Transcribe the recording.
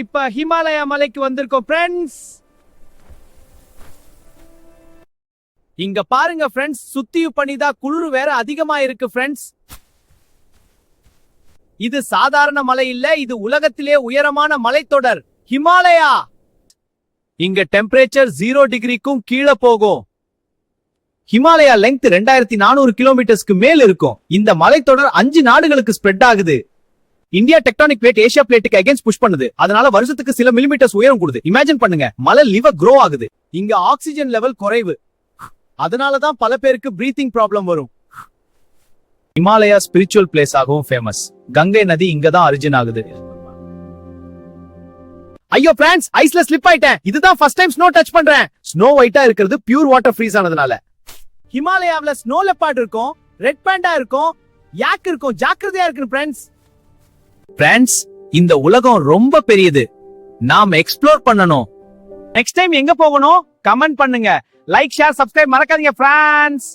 இப்ப ஹிமாலயா மலைக்கு வந்திருக்கோம் ஃப்ரெண்ட்ஸ். இங்க பாருங்க ஃப்ரெண்ட்ஸ், சுத்தியும் பண்ணிதா குளிர் வேற அதிகமா இருக்கு ஃப்ரெண்ட்ஸ். இது சாதாரண மலை இல்ல, இது உலகத்திலே உயரமான மலைத்தொடர் ஹிமாலயா. இங்க டெம்பரேச்சர் 0 டிகிரிக்கும் கீழே போகும். ஹிமாலயா லெங்த் 2400 கிலோமீட்டர்ஸ்க்கு மேல் இருக்கும். இந்த மலைத்தொடர் 5 நாடுகளுக்கு ஸ்ப்ரெட் ஆகுது. இந்தியா டெக்டானிக் பிளேட் ஏசியா பிளேட்டுக்கு அகைன்ஸ்ட் புஷ் பண்ணுது. அதனால வருஷத்துக்கு சில மில்லிமீட்டர்ஸ் உயரம் கூடுது. இமேஜின் பண்ணுங்க, மலை லிவர் க்ரோ ஆகுது. இங்க ஆக்சிஜன் லெவல் குறைவு. அதனாலதான் பல பேருக்கு பிரீத்திங் ப்ராப்ளம் வரும். ஹிமாலயா ஸ்பிரிச்சுவல் பிளேஸ் ஆகவும் ஃபேமஸ். கங்கை நதி இங்க தான் ஒரிஜின் ஆகுது. ஐயோ ஃப்ரெண்ட்ஸ், ஐஸ்ல ஸ்லிப் ஆயிட்டேன். இதுதான் ஃபர்ஸ்ட் டைம் ஸ்னோ டச் பண்றேன். ஸ்னோ ஒயிட்டா இருக்கிறது பியூர் வாட்டர் ஃப்ரீஸ் ஆனதுனால. ஹிமாலயாவுல ஸ்னோ லெப்பார்ட் இருக்கும், ரெட் பேண்டா இருக்கும், yak இருக்கும். ஜாக்கிரதையா இருக்கு ஃப்ரெண்ட்ஸ். ஃப்ரெண்ட்ஸ், இந்த உலகம் ரொம்ப பெரியது. நாம் எக்ஸ்ப்ளோர் பண்ணணும். நெக்ஸ்ட் டைம் எங்க போகணும் கமெண்ட் பண்ணுங்க. லைக், ஷேர், சப்ஸ்கிரைப் மறக்காதீங்க ஃப்ரெண்ட்ஸ்.